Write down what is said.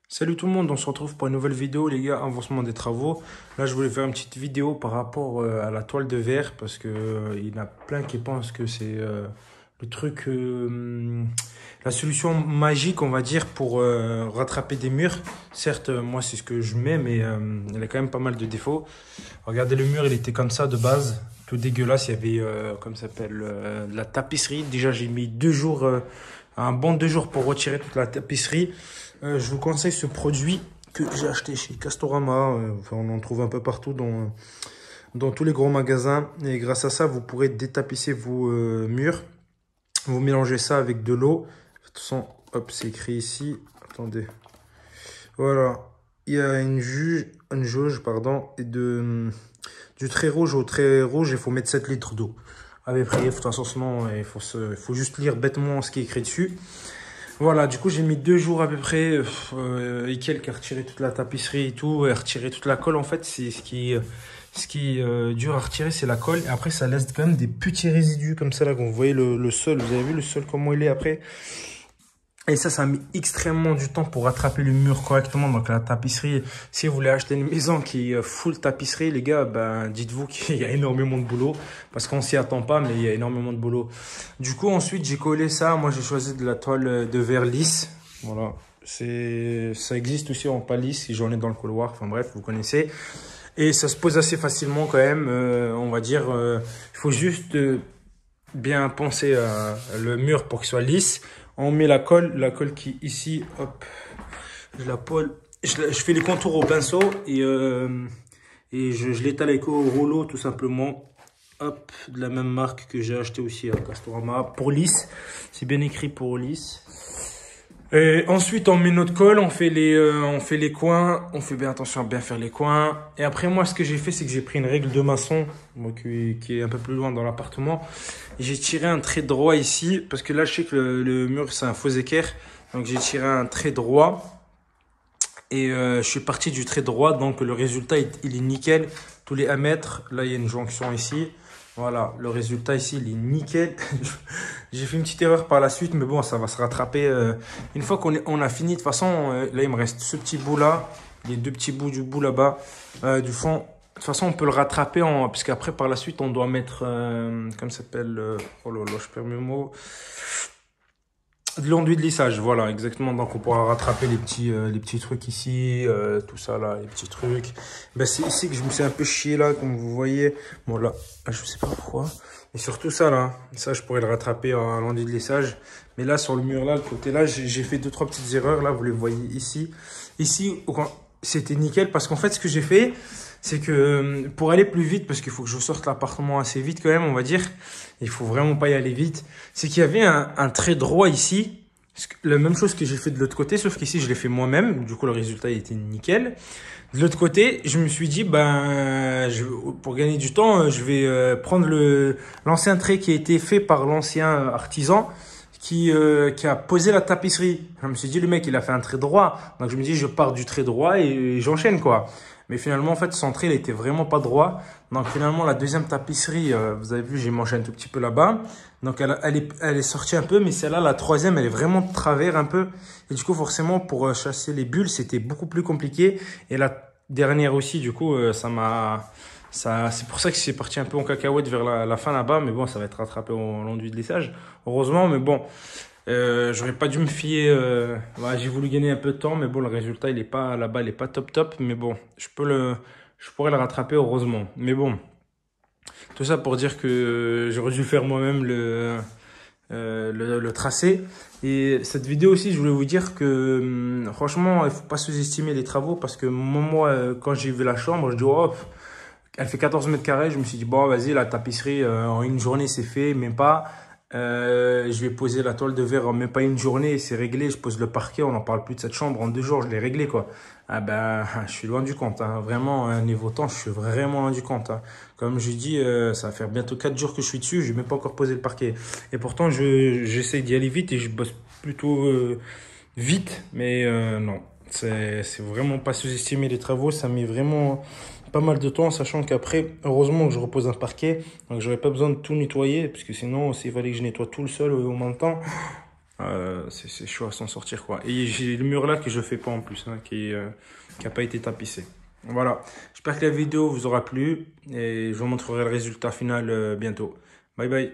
Salut tout le monde, on se retrouve pour une nouvelle vidéo les gars, avancement des travaux. Là je voulais faire une petite vidéo par rapport à la toile de verre parce que il y en a plein qui pensent que c'est le truc, la solution magique on va dire pour rattraper des murs. Certes moi c'est ce que je mets mais il a quand même pas mal de défauts. Regardez le mur, il était comme ça de base, tout dégueulasse, il y avait comme ça s'appelle de la tapisserie. Déjà j'ai mis 2 jours, un bon 2 jours pour retirer toute la tapisserie. Je vous conseille ce produit que j'ai acheté chez Castorama. Enfin, on en trouve un peu partout dans tous les gros magasins. Et grâce à ça, vous pourrez détapisser vos murs. Vous mélangez ça avec de l'eau. De toute façon, hop, c'est écrit ici. Attendez. Voilà. Il y a une jauge, pardon, et du très rouge au très rouge, il faut mettre 7 litres d'eau. Avec près, de toute façon, sinon, il faut juste lire bêtement ce qui est écrit dessus. Voilà, du coup, j'ai mis 2 jours à peu près. Ikel qui a retiré toute la tapisserie et tout, et a retiré toute la colle. En fait, c'est ce qui est dur à retirer, c'est la colle. Et après, ça laisse quand même des petits résidus comme ça là. Vous voyez le sol, vous avez vu le sol comment il est après. Et ça a mis extrêmement du temps pour rattraper le mur correctement. Donc la tapisserie, si vous voulez acheter une maison qui est full tapisserie, les gars, ben dites-vous qu'il y a énormément de boulot. Parce qu'on s'y attend pas, mais il y a énormément de boulot. Du coup, ensuite, j'ai collé ça. Moi, j'ai choisi de la toile de verre lisse. Voilà. Ça existe aussi en pas lisse, si j'en ai dans le couloir. Enfin bref, vous connaissez. Et ça se pose assez facilement quand même. On va dire, il faut juste bien poncer le mur pour qu'il soit lisse. On met la colle qui est ici, hop, je la pole, je fais les contours au pinceau et je l'étale avec au rouleau tout simplement. Hop, de la même marque que j'ai acheté aussi à Castorama, pour lisse, c'est bien écrit pour lisse. Et ensuite, on met notre colle, on fait les coins, on fait bien attention à bien faire les coins. Et après, moi, ce que j'ai fait, c'est que j'ai pris une règle de maçon, moi, qui est un peu plus loin dans l'appartement. Et j'ai tiré un trait droit ici, parce que là, je sais que le mur, c'est un faux équerre. Donc, j'ai tiré un trait droit. Et je suis parti du trait droit, donc le résultat, il est nickel. Tous les 1 mètre, là, il y a une jonction ici. Voilà, le résultat ici, il est nickel. J'ai fait une petite erreur par la suite, mais bon, ça va se rattraper. Une fois qu'on a fini, de toute façon, là, il me reste ce petit bout-là, les 2 petits bouts du bout là-bas, du fond. De toute façon, on peut le rattraper, parce qu'après, par la suite, on doit mettre, comme ça s'appelle, oh là là, je perds mes mots. De l'enduit de lissage, voilà, exactement. Donc, on pourra rattraper les petits trucs ici, tout ça là, les petits trucs. Ben, c'est ici que je me suis un peu chié là, comme vous voyez. Bon, là, je sais pas pourquoi. Et surtout ça là, ça, je pourrais le rattraper à l'enduit de lissage. Mais là, sur le mur là, le côté là, j'ai fait 2-3 petites erreurs là, vous les voyez ici. Ici, c'était nickel parce qu'en fait, ce que j'ai fait, c'est que pour aller plus vite, parce qu'il faut que je sorte l'appartement assez vite quand même, on va dire, il faut vraiment pas y aller vite, c'est qu'il y avait un trait droit ici, la même chose que j'ai fait de l'autre côté, sauf qu'ici je l'ai fait moi-même, du coup le résultat il était nickel. De l'autre côté, je me suis dit, ben, pour gagner du temps, je vais prendre l'ancien trait qui a été fait par l'ancien artisan, qui a posé la tapisserie. Je me suis dit, le mec, il a fait un trait droit. Donc, je me dis, je pars du trait droit et j'enchaîne, quoi. Mais finalement, en fait, son trait, il était vraiment pas droit. Donc, finalement, la deuxième tapisserie, vous avez vu, j'ai manché un tout petit peu là-bas. Donc, elle est sortie un peu, mais celle-là, la troisième, elle est vraiment de travers un peu. Et du coup, forcément, pour chasser les bulles, c'était beaucoup plus compliqué. Et la dernière aussi, du coup, c'est pour ça que c'est parti un peu en cacahuète vers la fin là-bas, mais bon, ça va être rattrapé au l'enduit de lissage, heureusement, mais bon, j'aurais pas dû me fier, ouais, j'ai voulu gagner un peu de temps, mais bon, le résultat, il est pas là-bas, il est pas top, mais bon, je pourrais le rattraper, heureusement, mais bon, tout ça pour dire que j'aurais dû faire moi-même le tracé. Et cette vidéo aussi, je voulais vous dire que franchement, il faut pas sous-estimer les travaux parce que moi, quand j'ai vu la chambre, je dis oh, elle fait 14 mètres carrés. Je me suis dit, bon, vas-y, la tapisserie, en une journée, c'est fait, même pas. Je vais poser la toile de verre en même pas une journée, c'est réglé. Je pose le parquet, on n'en parle plus de cette chambre. En 2 jours, je l'ai réglé, quoi. Ah ben, je suis loin du compte. Hein. Vraiment, niveau temps, je suis vraiment loin du compte. Hein. Comme je dis, ça va faire bientôt 4 jours que je suis dessus. Je n'ai même pas encore posé le parquet. Et pourtant, j'essaie d'y aller vite et je bosse plutôt vite. Mais non, c'est vraiment pas sous-estimer les travaux. Ça met vraiment pas mal de temps, sachant qu'après, heureusement que je repose un parquet, donc j'aurais pas besoin de tout nettoyer, parce que sinon, s'il fallait que je nettoie tout le sol au même temps, C'est chaud à s'en sortir, quoi. Et j'ai le mur là que je fais pas en plus, hein, qui a pas été tapissé. Voilà. J'espère que la vidéo vous aura plu et je vous montrerai le résultat final bientôt. Bye bye.